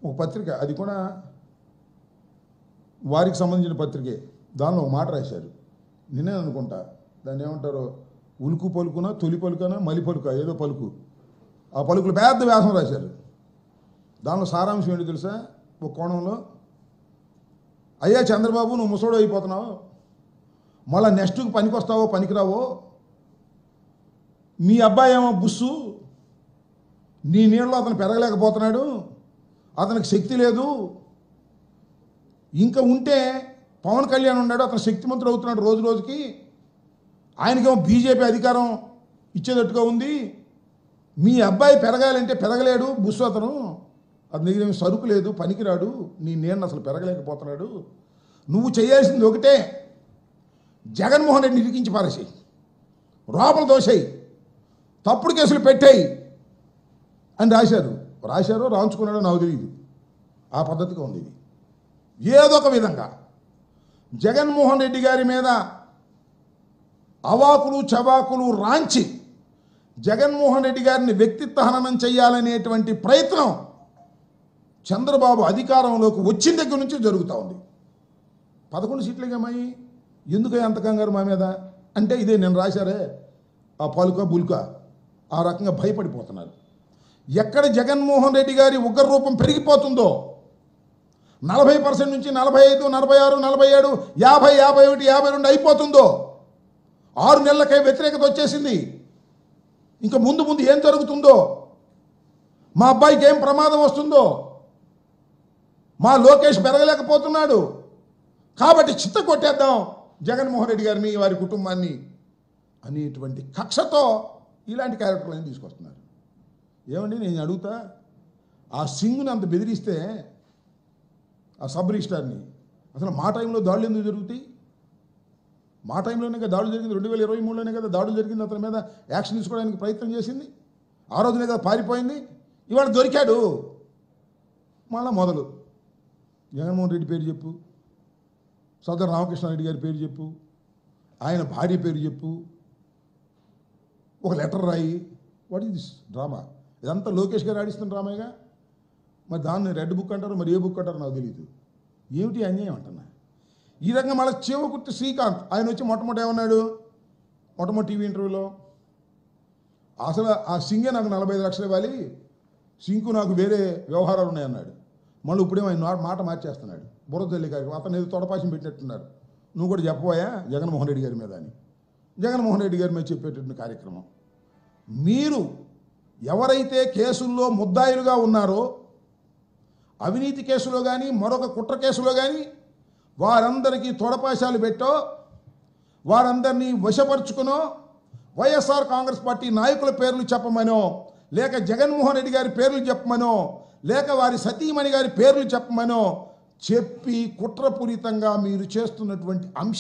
ఒక పత్రిక, అది కూడా వారికి సంబంధించిన పత్రికే. దానిలో ఒక మాట రాశారు, నేనే అనుకుంటా దాన్ని ఏమంటారో, ఉలుకు పలుకున, తొలి పలుకన, మలి పలుక, ఏదో పలుకు, ఆ పలుకులు పెద్ద వ్యాసం రాశారు. దానిలో సారాంశం ఏంటి తెలుసా? ఒక కోణంలో, అయ్యా చంద్రబాబు నువ్వు ముసోడు అయిపోతున్నావు, మళ్ళీ నెక్స్ట్కి పనికొస్తావో పనికిరావో, మీ అబ్బాయి ఏమో బుస్సు, నీ నీళ్ళలో అతను పెరగలేకపోతున్నాడు, అతనికి శక్తి లేదు, ఇంకా ఉంటే పవన్ కళ్యాణ్ ఉన్నాడు, అతను శక్తిమంతుడు అవుతున్నాడు రోజు రోజుకి, ఆయనకేమో బీజేపీ అధికారం ఇచ్చేటట్టుగా ఉంది, మీ అబ్బాయి పెరగాలంటే పెరగలేడు బుస్సు, అతను దగ్గర సరుకు లేదు, పనికిరాడు, నీ నేను అసలు పెరగలేకపోతున్నాడు, నువ్వు చేయాల్సింది ఒకటే, జగన్మోహన్ రెడ్డిని ఇరికించి పారేసేయి, లోపల దోసేయి, తప్పుడు కేసులు పెట్టేయి అని రాశారో రాంచుకున్నాడో నాకు తెలియదు. ఆ పద్ధతిగా ఉంది ఇది. ఏదో ఒక విధంగా జగన్మోహన్ రెడ్డి గారి మీద అవాకులు చవాకులు రాంచి జగన్మోహన్ రెడ్డి గారిని వ్యక్తిత్వ హననం చేయాలనేటువంటి ప్రయత్నం చంద్రబాబు అధికారంలోకి వచ్చిన దగ్గర నుంచి జరుగుతూ ఉంది. 11 సీట్లుగామయ్యి ఎందుకు అంత కంగారు మా మీద అంటే, ఇదే నేను రాశారే ఆ పలుక బుల్క, ఆ రకంగా భయపడిపోతున్నారు. ఎక్కడ జగన్మోహన్ రెడ్డి గారి ఉగ్రరూపం పెరిగిపోతుందో, 40% నుంచి 45, 46, 47, 50, 51, 52 అయిపోతుందో, 6 నెలలకే వ్యతిరేకత వచ్చేసింది. ఇంకా ముందు ముందు ఏం జరుగుతుందో, మా అబ్బాయికి ఏం ప్రమాదం వస్తుందో, మా లోకేష్ పెరగలేకపోతున్నాడు కాబట్టి చిత్త కొట్టేద్దాం జగన్మోహన్ రెడ్డి గారిని, వారి కుటుంబాన్ని అనేటువంటి కక్షతో ఇలాంటి క్యారెక్టర్లను తీసుకొస్తున్నారు. ఏమండి నేను అడుగుతా, ఆ సింగ్ని అంత బెదిరిస్తే, ఆ సబ్ రిజిస్టార్ని, అసలు మా టైంలో దాడులు ఎందుకు జరుగుతాయి? మా టైంలోనే కదా దాడులు జరిగింది, 2023లోనే కదా దాడులు జరిగింది, అతని మీద యాక్షన్ తీసుకోవడానికి ప్రయత్నం చేసింది, ఆ రోజునే కదా పారిపోయింది, ఇవాళ దొరికాడు, మళ్ళా మొదలు జగన్మోహన్ రెడ్డి పేరు చెప్పు, సోదరు రామకృష్ణారెడ్డి గారి పేరు చెప్పు, ఆయన భార్య పేరు చెప్పు, ఒక లెటర్ రాయి. What is this drama? ఇదంతా లోకేష్ గారు ఆడిస్తున్న డ్రామాగా. మరి దాన్ని రెడ్ బుక్ అంటారు, మరి ఏ బుక్ అంటారు నాకు తెలియదు. ఏమిటి అన్యాయం అంటున్నా. ఈ రకంగా మళ్ళీ చేవకుర్తి శ్రీకాంత్ ఆయన వచ్చి మొట్టమొదటి ఏమన్నాడు, మొట్టమొదటి టీవీ ఇంటర్వ్యూలో, అసలు ఆ సింగే నాకు 45 లక్షలు ఇవ్వాలి, సింకు నాకు వేరే వ్యవహారాలు ఉన్నాయన్నాడు. మళ్ళీ ఇప్పుడేమో ఆయన మాట మార్చేస్తున్నాడు. బుర్రదల్లి గారికి అతను ఏదో తొడపాసం పెట్టినట్టున్నారు, నువ్వు కూడా చెప్పబోయా జగన్మోహన్ రెడ్డి గారి మీద అని. జగన్మోహన్ రెడ్డి గారి మీద చెప్పేటటువంటి కార్యక్రమం. మీరు ఎవరైతే కేసుల్లో ముద్దాయిలుగా ఉన్నారో, అవినీతి కేసులో కానీ మరొక కుట్ర కేసులో కానీ వారందరికీ తొడపాశాలు పెట్టో, వారందరినీ వశపరుచుకునో, వైఎస్ఆర్ కాంగ్రెస్ పార్టీ నాయకుల పేర్లు చెప్పమనో, లేక జగన్మోహన్ రెడ్డి గారి పేర్లు చెప్పమనో, లేక వారి సతీమణి గారి పేర్లు చెప్పమనో చెప్పి కుట్రపూరితంగా మీరు చేస్తున్నటువంటి అంశం